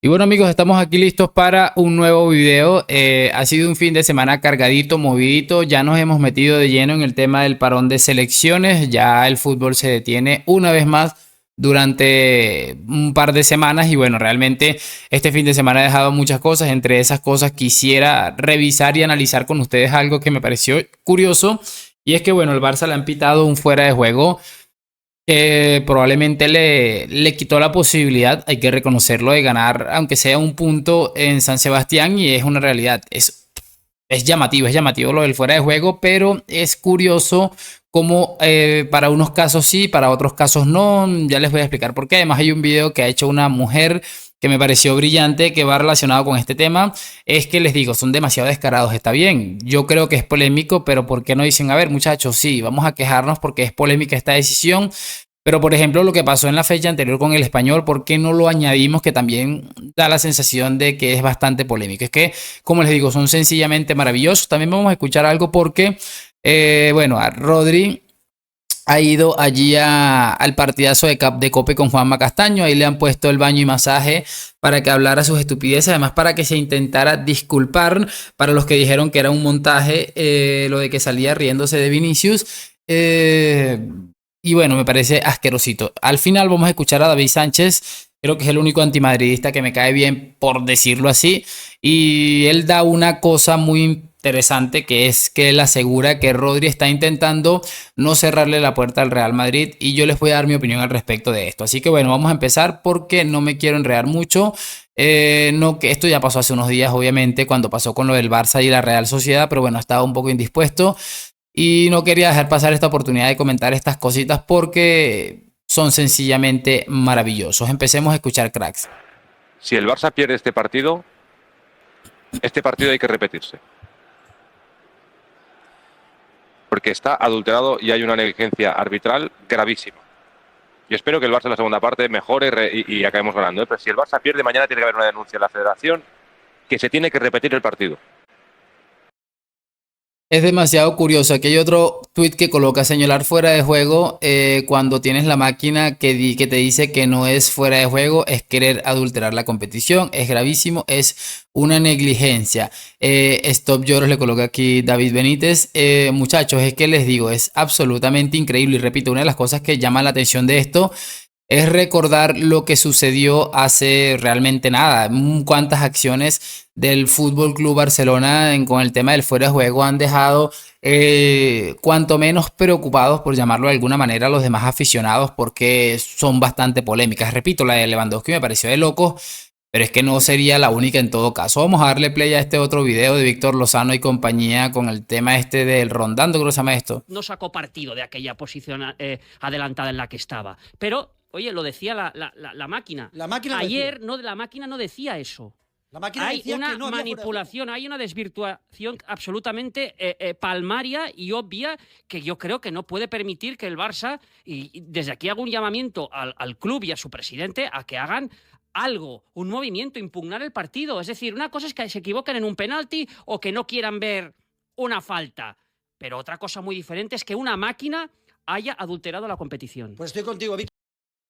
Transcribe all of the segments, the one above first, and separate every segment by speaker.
Speaker 1: Y bueno amigos, estamos aquí listos para un nuevo video. Ha sido un fin de semana cargadito, movidito. Ya nos hemos metido de lleno en el tema del parón de selecciones. Ya el fútbol se detiene una vez más durante un par de semanas. Y bueno, realmente este fin de semana ha dejado muchas cosas. Entre esas cosas quisiera revisar y analizar con ustedes algo que me pareció curioso. Y es que bueno, el Barça le han pitado un fuera de juego que probablemente le quitó la posibilidad, hay que reconocerlo, de ganar, aunque sea un punto en San Sebastián, y es una realidad. Es llamativo lo del fuera de juego, pero es curioso cómo para unos casos sí, para otros casos no. Ya les voy a explicar por qué. Además hay un video que ha hecho una mujer que me pareció brillante, que va relacionado con este tema. Es que les digo, son demasiado descarados. Está bien, yo creo que es polémico, pero ¿por qué no dicen, a ver muchachos, sí, vamos a quejarnos porque es polémica esta decisión? Pero, por ejemplo, lo que pasó en la fecha anterior con el Español, ¿por qué no lo añadimos? Que también da la sensación de que es bastante polémico. Es que, como les digo, son sencillamente maravillosos. También vamos a escuchar algo porque, bueno, a Rodri ha ido allí al partidazo de Cope con Juanma Castaño. Ahí le han puesto el baño y masaje para que hablara sus estupideces. Además, para que se intentara disculpar para los que dijeron que era un montaje, lo de que salía riéndose de Vinicius. Y bueno, me parece asquerosito. Al final vamos a escuchar a David Sánchez. Creo que es el único antimadridista que me cae bien, por decirlo así. Y él da una cosa muy interesante, que es que él asegura que Rodri está intentando no cerrarle la puerta al Real Madrid, y yo les voy a dar mi opinión al respecto de esto. Así que bueno, vamos a empezar porque no me quiero enredar mucho. No, que esto ya pasó hace unos días, obviamente, cuando pasó con lo del Barça y la Real Sociedad, pero bueno, estaba un poco indispuesto y no quería dejar pasar esta oportunidad de comentar estas cositas porque son sencillamente maravillosos. Empecemos a escuchar, cracks.
Speaker 2: Si el Barça pierde este partido hay que repetirse. Porque está adulterado y hay una negligencia arbitral gravísima. Y espero que el Barça en la segunda parte mejore y acabemos ganando. Pero si el Barça pierde, mañana tiene que haber una denuncia en la federación que se tiene que repetir el partido.
Speaker 1: Es demasiado curioso. Aquí hay otro tweet que coloca señalar fuera de juego cuando tienes la máquina que te dice que no es fuera de juego, es querer adulterar la competición, es gravísimo, es una negligencia. Stop Lloros le coloca aquí David Benítez. Muchachos, es que les digo, es absolutamente increíble. Y repito, una de las cosas que llama la atención de esto es recordar lo que sucedió hace realmente nada. Cuántas acciones del Fútbol Club Barcelona con el tema del fuera de juego han dejado cuanto menos preocupados, por llamarlo de alguna manera, a los demás aficionados, porque son bastante polémicas. Repito, la de Lewandowski me pareció de loco, pero es que no sería la única en todo caso. Vamos a darle play a este otro video de Víctor Lozano y compañía con el tema este del rondando, creo que se llama esto.
Speaker 3: No sacó partido de aquella posición adelantada en la que estaba. Pero, oye, lo decía la máquina.
Speaker 4: La máquina
Speaker 3: Ayer la máquina no decía eso.
Speaker 4: La máquina
Speaker 3: Hay
Speaker 4: decía
Speaker 3: una
Speaker 4: que no había
Speaker 3: manipulación, hay una desvirtuación absolutamente palmaria y obvia, que yo creo que no puede permitir que el Barça, y desde aquí hago un llamamiento al club y a su presidente, a que hagan algo, un movimiento, impugnar el partido. Es decir, una cosa es que se equivoquen en un penalti o que no quieran ver una falta, pero otra cosa muy diferente es que una máquina haya adulterado la competición.
Speaker 4: Pues estoy contigo, Víctor.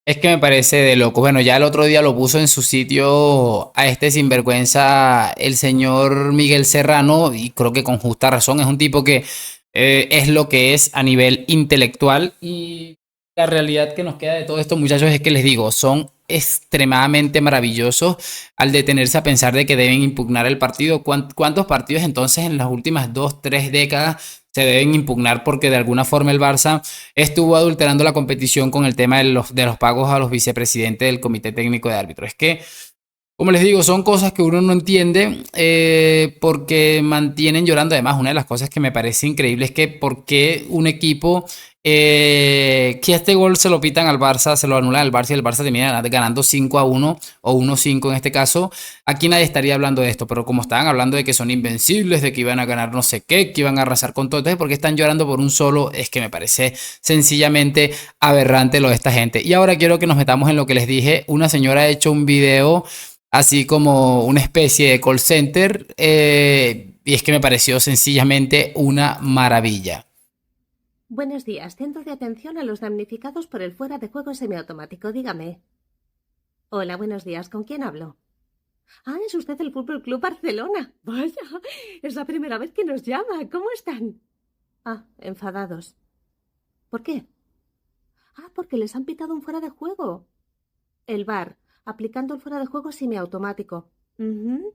Speaker 1: Es que me parece de loco. Bueno, ya el otro día lo puso en su sitio a este sinvergüenza, el señor Miguel Serrano, y creo que con justa razón. Es un tipo que es lo que es a nivel intelectual, y la realidad que nos queda de todo esto, muchachos, es que les digo, son extremadamente maravillosos al detenerse a pensar de que deben impugnar el partido. ¿Cuántos partidos entonces en las últimas 2, 3 décadas se deben impugnar porque de alguna forma el Barça estuvo adulterando la competición con el tema de los pagos a los vicepresidentes del Comité Técnico de Árbitros? Es que, como les digo, son cosas que uno no entiende porque mantienen llorando. Además, una de las cosas que me parece increíble es que por qué un equipo que este gol se lo pitan al Barça, se lo anulan al Barça y el Barça termina ganando 5-1 o 1-5 en este caso. Aquí nadie estaría hablando de esto, pero como estaban hablando de que son invencibles, de que iban a ganar no sé qué, que iban a arrasar con todo, entonces ¿por qué están llorando por un solo? Es que me parece sencillamente aberrante lo de esta gente. Y ahora quiero que nos metamos en lo que les dije. Una señora ha hecho un video así como una especie de call center, y es que me pareció sencillamente una maravilla.
Speaker 5: Buenos días, Centro de Atención a los Damnificados por el Fuera de Juego Semiautomático. Dígame. Hola, buenos días. ¿Con quién hablo? Ah, es usted del Fútbol Club Barcelona. Vaya, es la primera vez que nos llama. ¿Cómo están? Ah, enfadados. ¿Por qué? Ah, porque les han pitado un fuera de juego. El VAR, aplicando el fuera de juego semiautomático. Ujú.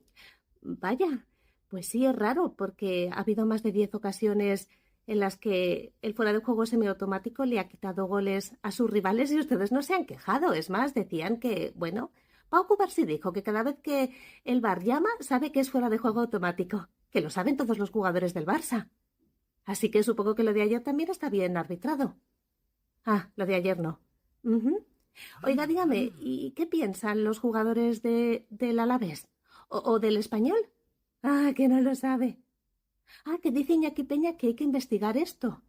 Speaker 5: Vaya, pues sí es raro, porque ha habido más de 10 ocasiones en las que el fuera de juego semiautomático le ha quitado goles a sus rivales y ustedes no se han quejado. Es más, decían que, bueno, Pau Cubarsí dijo que cada vez que el VAR llama, sabe que es fuera de juego automático, que lo saben todos los jugadores del Barça. Así que supongo que lo de ayer también está bien arbitrado. Ah, lo de ayer no. Ujú. Oiga, dígame, ¿y qué piensan los jugadores del Alavés? ¿O del Español? Ah, que no lo sabe. Ah, que dice Iñaki Peña que hay que investigar esto.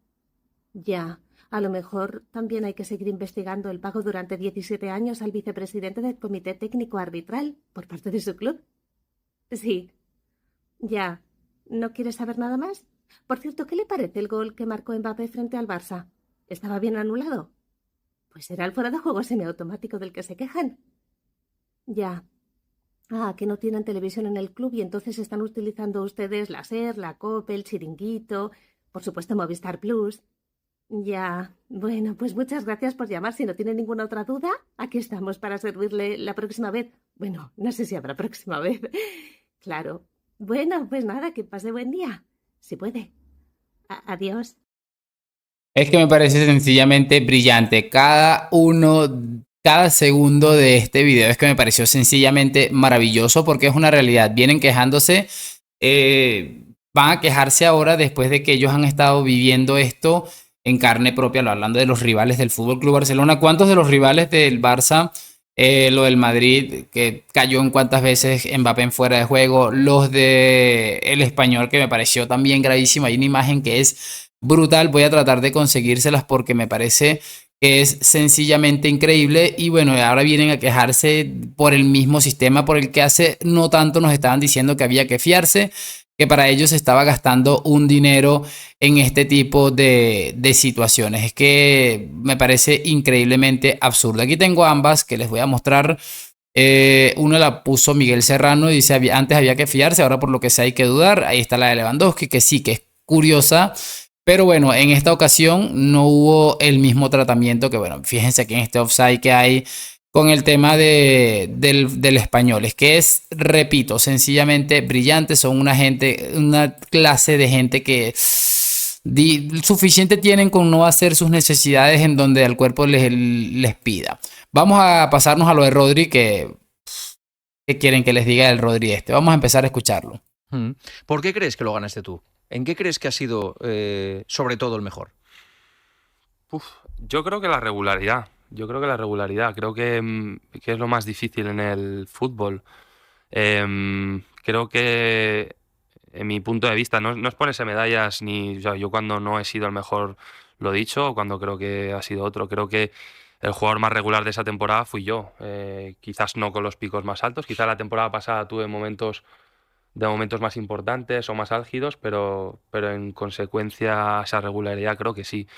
Speaker 5: Ya, a lo mejor también hay que seguir investigando el pago durante 17 años al vicepresidente del Comité Técnico Arbitral por parte de su club. Sí, ya. ¿No quiere saber nada más? Por cierto, ¿qué le parece el gol que marcó Mbappé frente al Barça? ¿Estaba bien anulado? Pues era el fuera de juego semiautomático del que se quejan. Ya. Ah, que no tienen televisión en el club y entonces están utilizando ustedes la SER, la COPE, el Chiringuito, por supuesto Movistar Plus. Ya. Bueno, pues muchas gracias por llamar. Si no tiene ninguna otra duda, aquí estamos para servirle la próxima vez. Bueno, no sé si habrá próxima vez. Claro. Bueno, pues nada, que pase buen día. Si puede. Adiós.
Speaker 1: Es que me parece sencillamente brillante. Cada segundo de este video es que me pareció sencillamente maravilloso porque es una realidad. Vienen quejándose, van a quejarse ahora después de que ellos han estado viviendo esto en carne propia, hablando de los rivales del Fútbol Club Barcelona. ¿Cuántos de los rivales del Barça, lo del Madrid, que cayó en cuántas veces Mbappé en fuera de juego, los de el Español, que me pareció también gravísimo? Hay una imagen que es brutal, voy a tratar de conseguírselas porque me parece que es sencillamente increíble. Y bueno, ahora vienen a quejarse por el mismo sistema por el que hace no tanto nos estaban diciendo que había que fiarse, que para ellos se estaba gastando un dinero en este tipo de situaciones. Es que me parece increíblemente absurdo. Aquí tengo ambas que les voy a mostrar. Una la puso Miguel Serrano y dice: antes había que fiarse, ahora por lo que sea hay que dudar. Ahí está la de Lewandowski, que sí, que es curiosa. Pero bueno, en esta ocasión no hubo el mismo tratamiento que, bueno, fíjense aquí en este offside que hay con el tema del español. Es que es, repito, sencillamente brillante. Son una clase de gente que suficiente tienen con no hacer sus necesidades en donde el cuerpo les pida. Vamos a pasarnos a lo de Rodri, ¿qué quieren que les diga del Rodri este? Vamos a empezar a escucharlo.
Speaker 4: ¿Por qué crees que lo ganaste tú? ¿En qué crees que ha sido, sobre todo, el mejor?
Speaker 2: Yo creo que la regularidad. Creo que es lo más difícil en el fútbol. Creo que, en mi punto de vista, no es ponerse medallas ni. O sea, yo cuando no he sido el mejor lo he dicho, o cuando creo que ha sido otro. Creo que el jugador más regular de esa temporada fui yo. Quizás no con los picos más altos. Quizás la temporada pasada tuve momentos más importantes o más álgidos, pero en consecuencia esa regularidad creo que sí.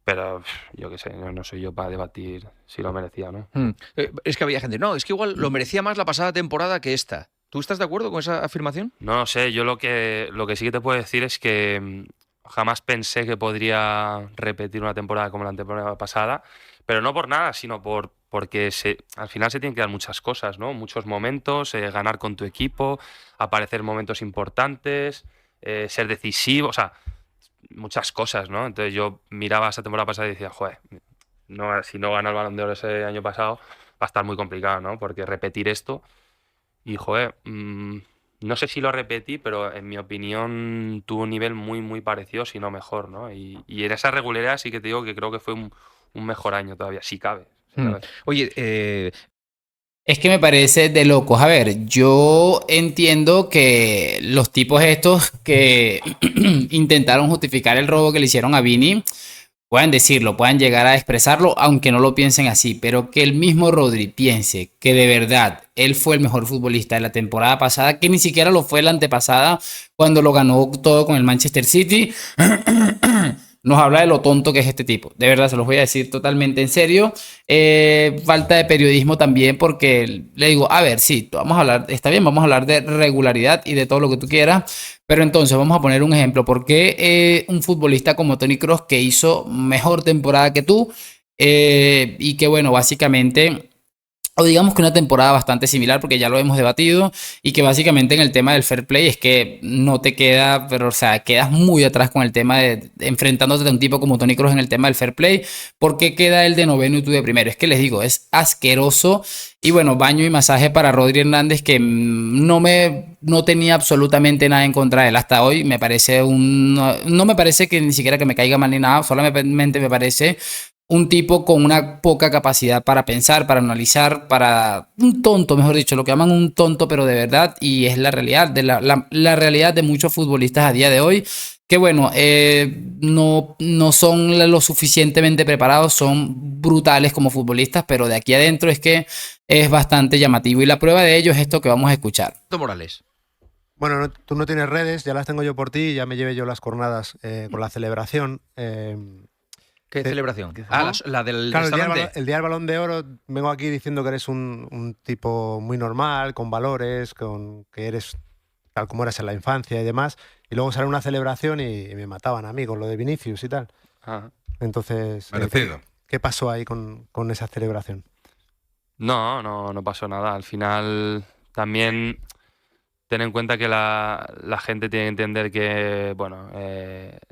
Speaker 2: Pero yo qué sé, no soy yo para debatir si lo merecía o no.
Speaker 4: Es que había gente, no, es que igual lo merecía más la pasada temporada que esta. ¿Tú estás de acuerdo con esa afirmación?
Speaker 2: No sé, yo lo que sí que te puedo decir es que jamás pensé que podría repetir una temporada como la temporada pasada, pero no por nada, sino porque al final se tienen que dar muchas cosas, ¿no? Muchos momentos, ganar con tu equipo, aparecer en momentos importantes, ser decisivo, o sea, muchas cosas, ¿no? Entonces yo miraba esa temporada pasada y decía, joder, si no gana el Balón de Oro ese año pasado, va a estar muy complicado, ¿no? Porque repetir esto, y joder, no sé si lo repetí, pero en mi opinión tuvo un nivel muy, muy parecido, si no mejor, ¿no? Y en esa regularidad sí que te digo que creo que fue un mejor año todavía, si cabe.
Speaker 4: Oye,
Speaker 1: es que me parece de locos. A ver, yo entiendo que los tipos estos que intentaron justificar el robo que le hicieron a Vini puedan decirlo, puedan llegar a expresarlo, aunque no lo piensen así, pero que el mismo Rodri piense que de verdad él fue el mejor futbolista de la temporada pasada, que ni siquiera lo fue la antepasada cuando lo ganó todo con el Manchester City. nos habla de lo tonto que es este tipo. De verdad, se los voy a decir totalmente en serio. Falta de periodismo también, porque le digo, a ver, sí, vamos a hablar, está bien, vamos a hablar de regularidad y de todo lo que tú quieras, pero entonces vamos a poner un ejemplo. ¿Por qué un futbolista como Toni Kroos, que hizo mejor temporada que tú, y que bueno, básicamente, o digamos que una temporada bastante similar, porque ya lo hemos debatido, y que básicamente en el tema del fair play es que no te queda, pero o sea, quedas muy atrás con el tema de enfrentándote a un tipo como Toni Kroos en el tema del fair play? ¿Por qué queda él de noveno y tú de primero? Es que les digo, es asqueroso. Y bueno, baño y masaje para Rodri Hernández, que no tenía absolutamente nada en contra de él hasta hoy. Me parece no me parece que ni siquiera que me caiga mal ni nada, solamente me parece un tipo con una poca capacidad para pensar, para analizar, para un tonto, mejor dicho, lo que llaman un tonto, pero de verdad, y es la realidad, la realidad de muchos futbolistas a día de hoy, que bueno, no son lo suficientemente preparados, son brutales como futbolistas, pero de aquí adentro es que es bastante llamativo, y la prueba de ello es esto que vamos a escuchar.
Speaker 4: Morales.
Speaker 6: Bueno, tú no tienes redes, ya las tengo yo por ti, ya me llevé yo las cornadas con la celebración.
Speaker 4: ¿Qué celebración?
Speaker 6: ¿Cómo?
Speaker 4: La del
Speaker 6: Claro,
Speaker 4: restaurante.
Speaker 6: el día del Balón de Oro, vengo aquí diciendo que eres un tipo muy normal, con valores, que eres tal como eras en la infancia y demás, y luego sale una celebración y me mataban a mí con lo de Vinicius y tal.
Speaker 7: Ajá.
Speaker 6: Entonces,
Speaker 7: Merecido.
Speaker 6: ¿qué pasó ahí con esa celebración?
Speaker 7: No pasó nada. Al final también ten en cuenta que la gente tiene que entender que, bueno,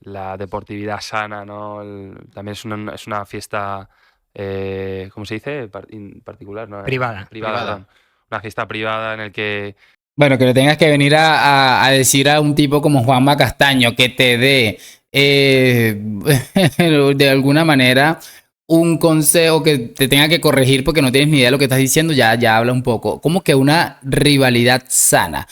Speaker 7: la deportividad sana, ¿no? También es una fiesta, ¿cómo se dice? Particular, ¿no?
Speaker 6: Privada.
Speaker 7: Perdón. Una fiesta privada en el que
Speaker 1: Bueno, que le tengas que venir a decir a un tipo como Juanma Castaño que te dé de alguna manera un consejo, que te tenga que corregir porque no tienes ni idea de lo que estás diciendo, ya habla un poco. Como que una rivalidad sana.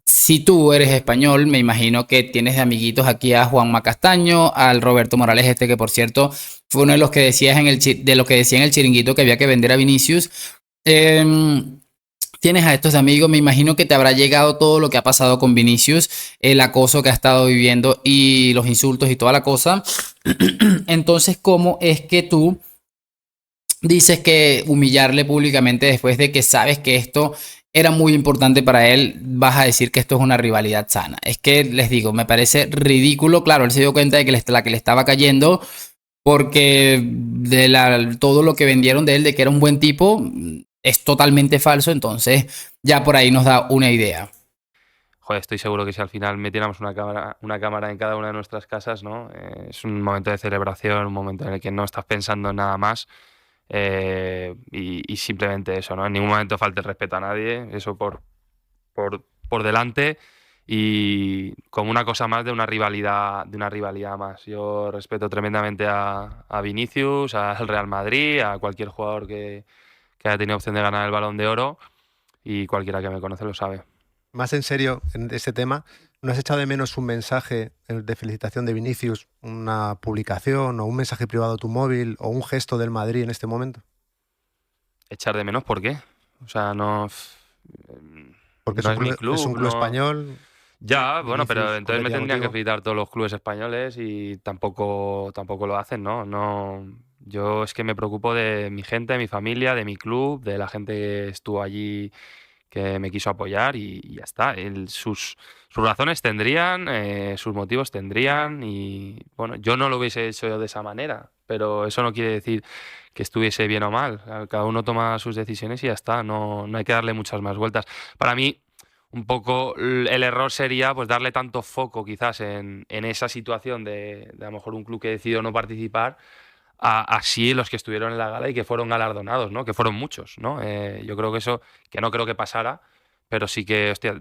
Speaker 1: Si tú eres español, me imagino que tienes de amiguitos aquí a Juanma Castaño, al Roberto Morales, que por cierto fue uno de los que decías de lo que decía en el chiringuito que había que vender a Vinicius. Tienes a estos amigos, me imagino que te habrá llegado todo lo que ha pasado con Vinicius, el acoso que ha estado viviendo y los insultos y toda la cosa. Entonces, ¿cómo es que tú dices que humillarle públicamente después de que sabes que esto era muy importante para él, vas a decir que esto es una rivalidad sana? Es que les digo, me parece ridículo. Claro, él se dio cuenta de que la que le estaba cayendo, porque todo lo que vendieron de él, de que era un buen tipo, es totalmente falso. Entonces ya por ahí nos da una idea.
Speaker 7: joder, estoy seguro que si al final metiéramos una cámara en cada una de nuestras casas, ¿no? Es un momento de celebración, un momento en el que no estás pensando en nada más, y simplemente eso, ¿no? En ningún momento falte el respeto a nadie, eso por delante, y como una cosa más de una rivalidad más. Yo respeto tremendamente a Vinicius, al Real Madrid, a cualquier jugador que haya tenido opción de ganar el Balón de Oro, y cualquiera que me conoce lo sabe.
Speaker 6: Más en serio, en ese tema, ¿no has echado de menos un mensaje de felicitación de Vinicius, una publicación o un mensaje privado a tu móvil o un gesto del Madrid en este momento?
Speaker 7: ¿Echar de menos por qué? O sea, no...
Speaker 6: Porque
Speaker 7: no es mi club,
Speaker 6: es un club
Speaker 7: no...
Speaker 6: español.
Speaker 7: Ya, bueno, pero
Speaker 6: Vinicius
Speaker 7: entonces me
Speaker 6: competía
Speaker 7: tendrían que
Speaker 6: contigo.
Speaker 7: felicitar todos los clubes españoles y tampoco lo hacen, ¿no? No, yo es que me preocupo de mi gente, de mi familia, de mi club, de la gente que estuvo allí, que me quiso apoyar, y ya está. Sus razones tendrían, sus motivos tendrían, y bueno, yo no lo hubiese hecho de esa manera, pero eso no quiere decir que estuviese bien o mal. Cada uno toma sus decisiones y ya está, no hay que darle muchas más vueltas. Para mí, un poco el error sería pues darle tanto foco quizás en esa situación de a lo mejor un club que decidió no participar, así los que estuvieron en la gala y que fueron galardonados, ¿no? Que fueron muchos, ¿no? Yo creo que eso, que no creo que pasara, pero sí que, hostia,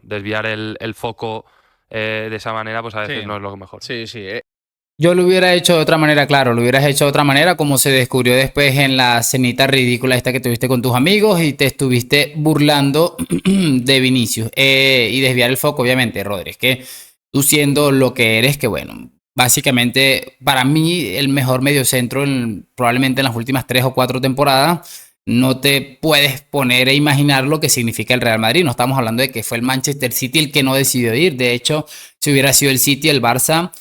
Speaker 7: desviar el foco de esa manera, pues a veces
Speaker 4: Sí.
Speaker 7: no es lo mejor.
Speaker 4: Sí, sí.
Speaker 1: Yo lo hubiera hecho de otra manera, claro, lo hubieras hecho de otra manera, como se descubrió después en la cenita ridícula esta que tuviste con tus amigos y te estuviste burlando de Vinicius. Y desviar el foco, obviamente, Rodri, es que tú siendo lo que eres, que bueno, básicamente para mí el mejor mediocentro probablemente en las últimas 3 o 4 temporadas, no te puedes poner a imaginar lo que significa el Real Madrid. No estamos hablando de que fue el Manchester City el que no decidió ir. De hecho, si hubiera sido el City, el Barça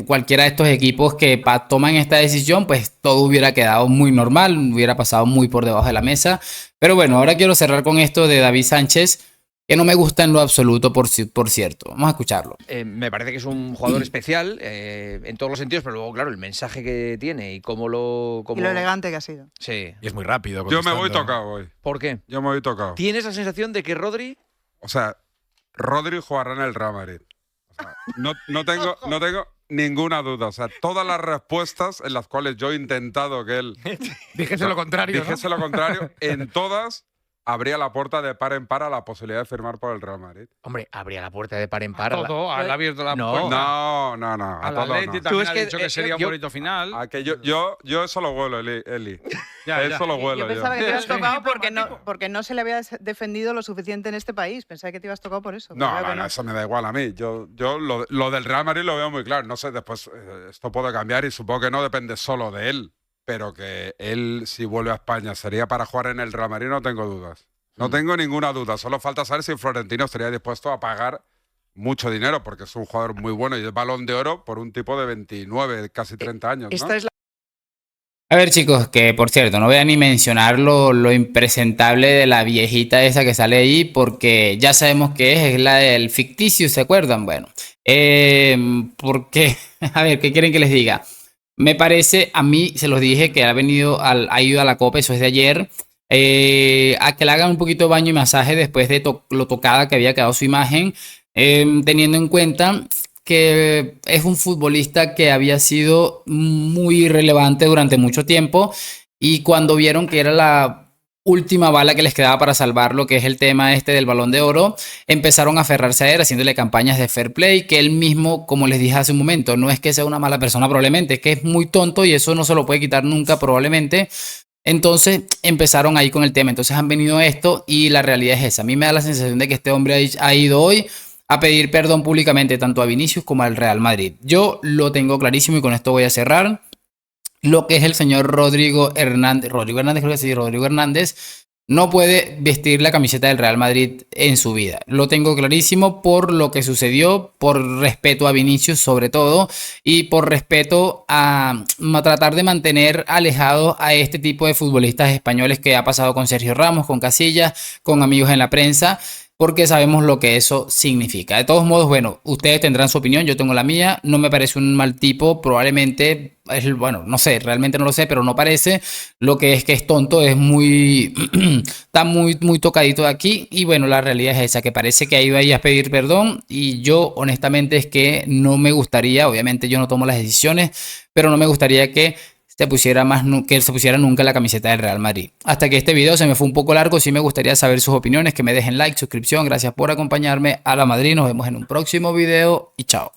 Speaker 1: cualquiera de estos equipos que toman esta decisión, pues todo hubiera quedado muy normal, hubiera pasado muy por debajo de la mesa. Pero bueno, ahora quiero cerrar con esto de David Sánchez, que no me gusta en lo absoluto, por cierto. Vamos a escucharlo.
Speaker 4: Me parece que es un jugador especial en todos los sentidos, pero luego, claro, el mensaje que tiene y cómo lo...
Speaker 8: Y lo elegante que ha sido.
Speaker 4: Sí.
Speaker 9: Y es muy rápido.
Speaker 10: Yo me voy
Speaker 9: contestando.
Speaker 10: tocado hoy.
Speaker 4: ¿Por qué?
Speaker 10: Yo me voy tocado.
Speaker 4: ¿Tienes la sensación de que Rodri...
Speaker 10: O sea, Rodri jugará en el Real Madrid. O sea, no tengo ninguna duda. O sea, todas las respuestas en las cuales yo he intentado que él
Speaker 9: Dijese lo contrario. ¿no?
Speaker 10: dijese lo contrario, en todas abría la puerta de par en par a la posibilidad de firmar por el Real Madrid.
Speaker 4: Hombre, abría la puerta de par en par.
Speaker 11: Todo, ha abierto la
Speaker 4: No.
Speaker 11: puerta.
Speaker 10: No. A
Speaker 11: Al
Speaker 10: todo
Speaker 11: Atleti
Speaker 10: no.
Speaker 11: también
Speaker 4: es
Speaker 11: ha
Speaker 4: que,
Speaker 11: dicho que sería un
Speaker 4: yo-
Speaker 11: bonito final.
Speaker 10: A que yo eso lo huelo, Eli.
Speaker 11: Ya.
Speaker 10: Eso lo huelo
Speaker 8: Yo
Speaker 10: yo.
Speaker 8: pensaba que te ibas
Speaker 11: Sí.
Speaker 8: tocado porque no se le había defendido lo suficiente en este país. Pensaba que te ibas tocado por eso.
Speaker 10: No,
Speaker 8: pero veo que
Speaker 10: eso me da igual a mí. Yo lo del Real Madrid lo veo muy claro. No sé, después esto puede cambiar y supongo que no depende solo de él. Pero que él, si vuelve a España, sería para jugar en el Real Madrid, no tengo dudas. No tengo ninguna duda. Solo falta saber si Florentino estaría dispuesto a pagar mucho dinero, porque es un jugador muy bueno y es Balón de Oro por un tipo de 29, casi 30 años, ¿no?
Speaker 4: Esta es la...
Speaker 1: A ver, chicos, que por cierto, no voy a ni mencionar lo impresentable de la viejita esa que sale ahí, porque ya sabemos que es la del ficticio, ¿se acuerdan? Bueno, porque, a ver, ¿qué quieren que les diga? Me parece, a mí se los dije que ha ido a la Copa, eso es de ayer, a que le hagan un poquito de baño y masaje después de lo tocada que había quedado su imagen, teniendo en cuenta que es un futbolista que había sido muy relevante durante mucho tiempo, y cuando vieron que era la última bala que les quedaba para salvar lo que es el tema este del Balón de Oro, empezaron a aferrarse a él, haciéndole campañas de fair play, que él mismo, como les dije hace un momento, no es que sea una mala persona probablemente, es que es muy tonto y eso no se lo puede quitar nunca probablemente. Entonces empezaron ahí con el tema, entonces han venido esto y la realidad es esa. A mí me da la sensación de que este hombre ha ido hoy a pedir perdón públicamente tanto a Vinicius como al Real Madrid. Yo lo tengo clarísimo y con esto voy a cerrar. Lo que es el señor Rodrigo Hernández, Rodrigo Hernández no puede vestir la camiseta del Real Madrid en su vida. Lo tengo clarísimo por lo que sucedió, por respeto a Vinicius sobre todo, y por respeto a tratar de mantener alejado a este tipo de futbolistas españoles que ha pasado con Sergio Ramos, con Casillas, con amigos en la prensa, porque sabemos lo que eso significa. De todos modos, bueno, ustedes tendrán su opinión, yo tengo la mía, no me parece un mal tipo, probablemente, bueno, no sé, realmente no lo sé, pero no parece, lo que es tonto, es muy, está muy tocadito de aquí, y bueno, la realidad es esa, que parece que ha ido ahí a pedir perdón, y yo honestamente es que no me gustaría, obviamente yo no tomo las decisiones, pero no me gustaría que se pusiera nunca la camiseta del Real Madrid. Hasta que este video se me fue un poco largo, sí me gustaría saber sus opiniones, que me dejen like, suscripción, gracias por acompañarme. A la Madrid, nos vemos en un próximo video y chao.